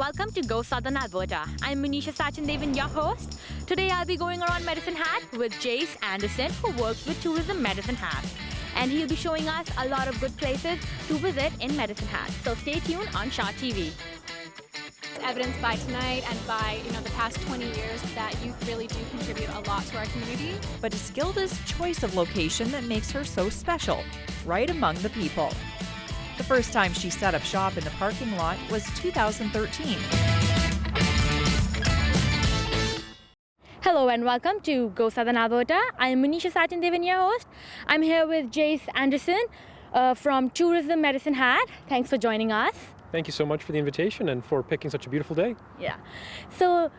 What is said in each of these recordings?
welcome to Go Southern Alberta. I'm Manisha Sachindevan, your host. Today I'll be going around Medicine Hat with Jace Anderson, who works with Tourism Medicine Hat. And he'll be showing us a lot of good places to visit in Medicine Hat. So stay tuned on Shaw TV. Evidenced by tonight and by the past 20 years that youth really do contribute a lot to our community. But it's Gilda's choice of location that makes her so special, right among the people. The first time she set up shop in the parking lot was 2013. Hello and welcome to Go Southern Alberta. I'm Manisha Sachindevan, your host. I'm here with Jace Anderson from Tourism Medicine Hat. Thanks for joining us. Thank you so much for the invitation and for picking such a beautiful day. Yeah. So,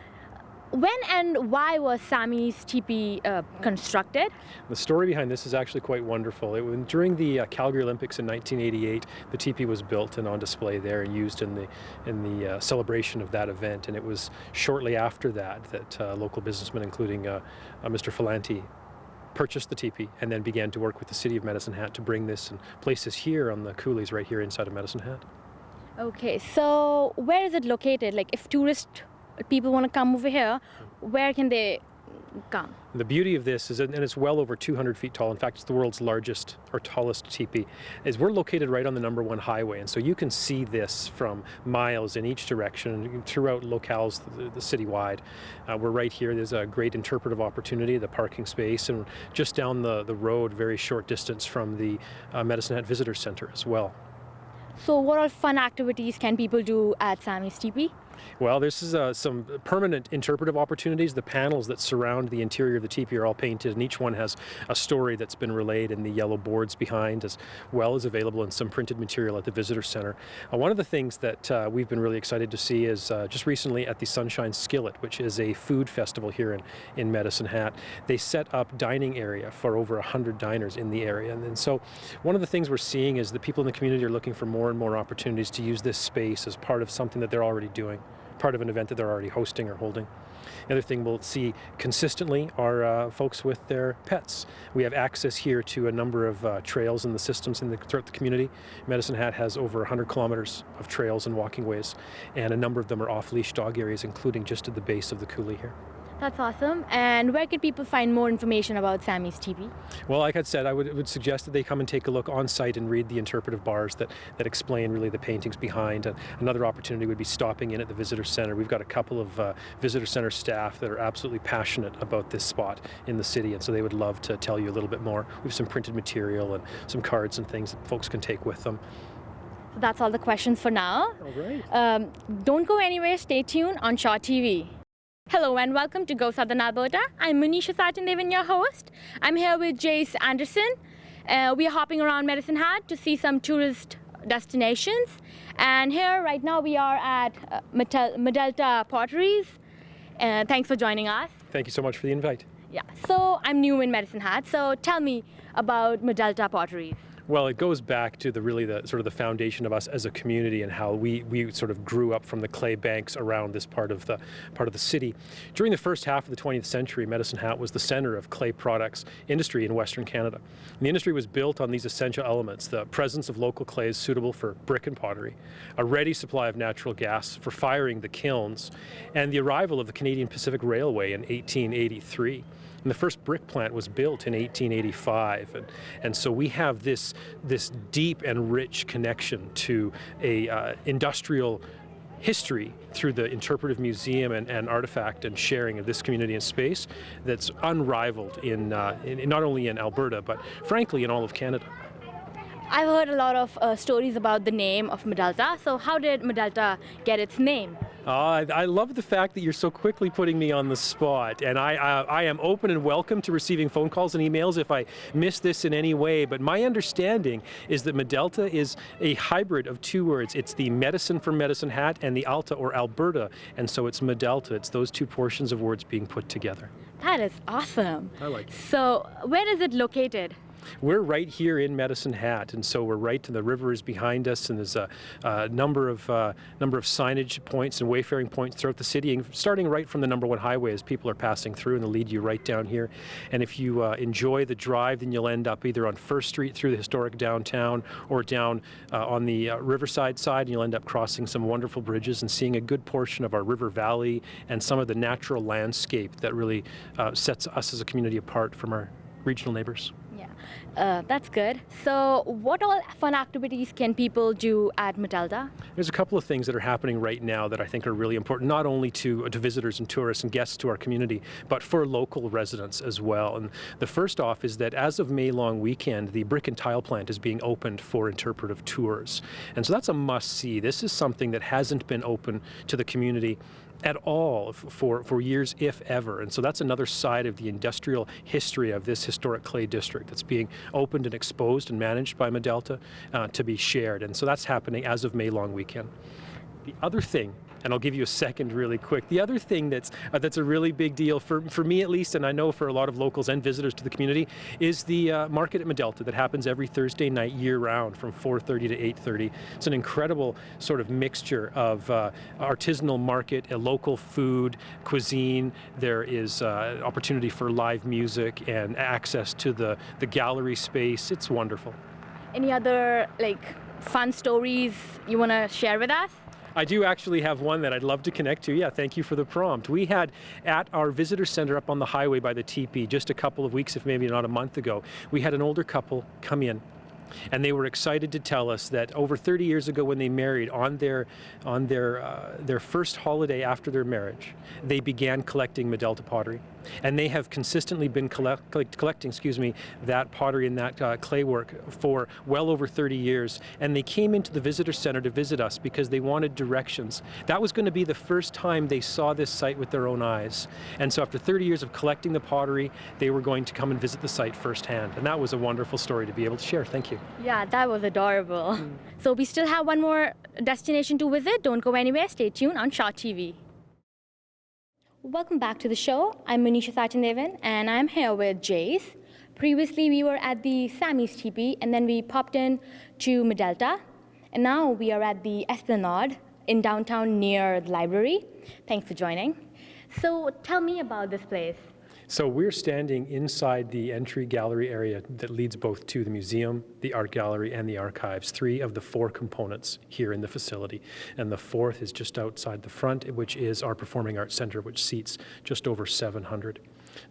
when and why was Sammy's teepee constructed? The story behind this is actually quite wonderful. During the Calgary Olympics in 1988, the teepee was built and on display there and used in the celebration of that event. And it was shortly after that that local businessmen, including Mr. Falanti, purchased the teepee and then began to work with the City of Medicine Hat to bring this and place this here on the coulees right here inside of Medicine Hat. Okay, so where is it located? Like, if people want to come over here, where can they come? The beauty of this is, and it's well over 200 feet tall, in fact it's the world's largest or tallest teepee, is we're located right on the number 1 highway, and so you can see this from miles in each direction throughout locales the citywide. We're right here. There's a great interpretive opportunity, the parking space, and just down the road, very short distance from the Medicine Hat Visitor Center as well. So what all fun activities can people do at Sammy's teepee? Well, this is some permanent interpretive opportunities. The panels that surround the interior of the teepee are all painted, and each one has a story that's been relayed in the yellow boards behind, as well as available in some printed material at the Visitor Center. One of the things that we've been really excited to see is just recently at the Sunshine Skillet, which is a food festival here in Medicine Hat. They set up dining area for over 100 diners in the area. And so one of the things we're seeing is that people in the community are looking for more and more opportunities to use this space as part of something that they're already doing, part of an event that they're already hosting or holding. The other thing we'll see consistently are folks with their pets. We have access here to a number of trails and the systems throughout the community. Medicine Hat has over 100 kilometers of trails and walking ways, and a number of them are off-leash dog areas, including just at the base of the coulee here. That's awesome. And where can people find more information about Sammy's teepee? Well, like I said, I would suggest that they come and take a look on site and read the interpretive bars that explain really the paintings behind. Another opportunity would be stopping in at the Visitor Center. We've got a couple of Visitor Center staff that are absolutely passionate about this spot in the city, and so they would love to tell you a little bit more. We have some printed material and some cards and things that folks can take with them. So that's all the questions for now. All right. Don't go anywhere. Stay tuned on Shaw TV. Hello and welcome to Go Southern Alberta. I'm Manisha Sachindevan, your host. I'm here with Jace Anderson. We are hopping around Medicine Hat to see some tourist destinations. And here right now we are at Medelta Potteries. Thanks for joining us. Thank you so much for the invite. Yeah, so I'm new in Medicine Hat, so tell me about Medelta Potteries. Well, it goes back to the foundation of us as a community and how we sort of grew up from the clay banks around this part of the city. During the first half of the 20th century, Medicine Hat was the center of clay products industry in Western Canada. And the industry was built on these essential elements: the presence of local clays suitable for brick and pottery, a ready supply of natural gas for firing the kilns, and the arrival of the Canadian Pacific Railway in 1883. And the first brick plant was built in 1885, and so we have this deep and rich connection to a industrial history through the Interpretive Museum and artifact and sharing of this community and space that's unrivaled in not only in Alberta, but frankly in all of Canada. I've heard a lot of stories about the name of Medelta. So how did Medelta get its name? I love the fact that you're so quickly putting me on the spot, and I am open and welcome to receiving phone calls and emails if I miss this in any way, but my understanding is that Medelta is a hybrid of two words. It's the medicine from Medicine Hat and the Alta or Alberta, and so it's Medelta. It's those two portions of words being put together. That is awesome. I like it. So where is it located? We're right here in Medicine Hat, and so we're right, and the river is behind us, and there's a number of signage points and wayfaring points throughout the city, and starting right from the number 1 highway as people are passing through, and they'll lead you right down here. And if you enjoy the drive, then you'll end up either on First Street through the historic downtown, or down on the Riverside side, and you'll end up crossing some wonderful bridges and seeing a good portion of our river valley and some of the natural landscape that really sets us as a community apart from our regional neighbors. Yeah, that's good. So what all fun activities can people do at Medelta? There's a couple of things that are happening right now that I think are really important, not only to visitors and tourists and guests to our community, but for local residents as well. And the first off is that as of May Long Weekend, the Brick and Tile plant is being opened for interpretive tours. And so that's a must-see. This is something that hasn't been open to the community at all for years, if ever. And so that's another side of the industrial history of this historic clay district that's being opened and exposed and managed by Medelta to be shared. And so that's happening as of May Long Weekend. The other thing, and I'll give you a second really quick, the other thing that's a really big deal for me at least, and I know for a lot of locals and visitors to the community, is the market at Medelta that happens every Thursday night year-round from 4:30 to 8:30. It's an incredible sort of mixture of artisanal market, local food, cuisine. There is opportunity for live music and access to the gallery space. It's wonderful. Any other fun stories you want to share with us? I do actually have one that I'd love to connect to. Yeah, thank you for the prompt. We had at our visitor center up on the highway by the teepee just a couple of weeks, if maybe not a month ago, we had an older couple come in. And they were excited to tell us that over 30 years ago when they married, on their first holiday after their marriage, they began collecting Medelta pottery. And they have consistently been collecting that pottery and that clay work for well over 30 years. And they came into the visitor center to visit us because they wanted directions. That was going to be the first time they saw this site with their own eyes. And so after 30 years of collecting the pottery, they were going to come and visit the site firsthand. And that was a wonderful story to be able to share. Thank you. Yeah, that was adorable. So we still have one more destination to visit. Don't go anywhere. Stay tuned on Shaw TV. Welcome back to the show. I'm Manisha Sachindevan, and I'm here with Jace. Previously, we were at the Sammy's Teepee, and then we popped in to Medelta. And now we are at the Esplanade in downtown near the library. Thanks for joining. So tell me about this place. So we're standing inside the entry gallery area that leads both to the museum, the art gallery, and the archives, 3 of the 4 components here in the facility. And the 4th is just outside the front, which is our Performing Arts Center, which seats just over 700.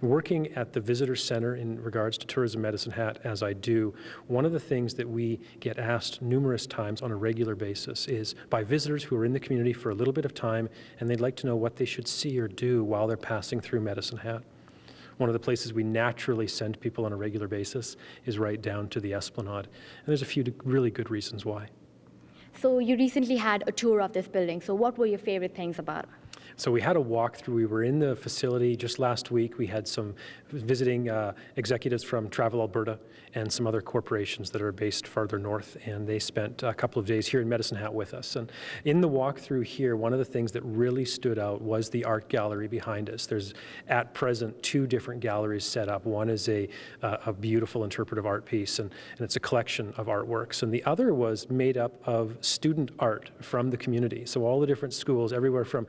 Working at the Visitor Center in regards to Tourism Medicine Hat, as I do, one of the things that we get asked numerous times on a regular basis is by visitors who are in the community for a little bit of time, and they'd like to know what they should see or do while they're passing through Medicine Hat. One of the places we naturally send people on a regular basis is right down to the Esplanade. And there's a few really good reasons why. So you recently had a tour of this building. So what were your favorite things about it? So we had a walkthrough. We were in the facility just last week. We had some visiting executives from Travel Alberta and some other corporations that are based farther north, and they spent a couple of days here in Medicine Hat with us. And in the walkthrough here, one of the things that really stood out was the art gallery behind us. There's at present 2 different galleries set up. One is a beautiful interpretive art piece, and it's a collection of artworks. And the other was made up of student art from the community. So all the different schools, everywhere from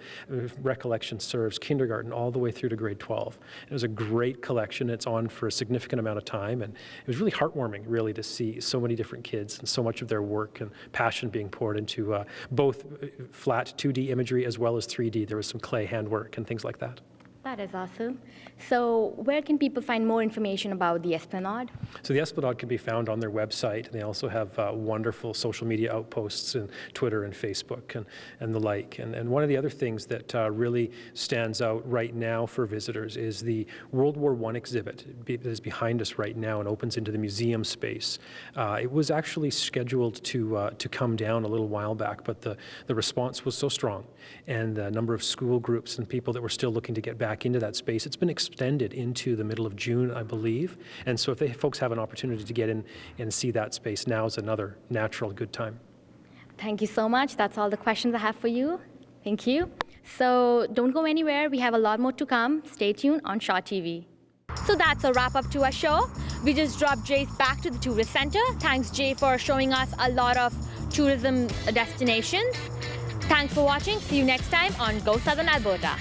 Recollection Serves, kindergarten, all the way through to grade 12. It was a great collection. It's on for a significant amount of time, and it was really heartwarming, really, to see so many different kids and so much of their work and passion being poured into both flat 2D imagery as well as 3D. There was some clay handwork and things like that. That is awesome. So where can people find more information about the Esplanade? So the Esplanade can be found on their website, and they also have wonderful social media outposts in Twitter and Facebook and the like. And one of the other things that really stands out right now for visitors is the World War I exhibit that is behind us right now and opens into the museum space. It was actually scheduled to come down a little while back, but the response was so strong, and the number of school groups and people that were still looking to get back into that space, it's been extended into the middle of June, I believe. And so if folks have an opportunity to get in and see that space, now is another natural good time. Thank you so much. That's all the questions I have for you. Thank you. So don't go anywhere. We have a lot more to come. Stay tuned on Shaw TV. So that's a wrap up to our show. we just dropped Jace back to the tourist center. Thanks, Jay, for showing us a lot of tourism destinations. Thanks for watching. See you next time on Go Southern Alberta.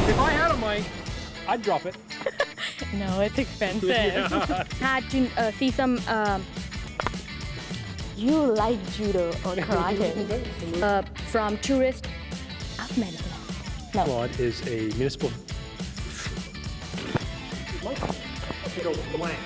If I had a mic, I'd drop it. No, it's expensive. Yeah. Had to see some. You like judo or karate? From tourist of Manila. No. Claude is a municipal. You go blank.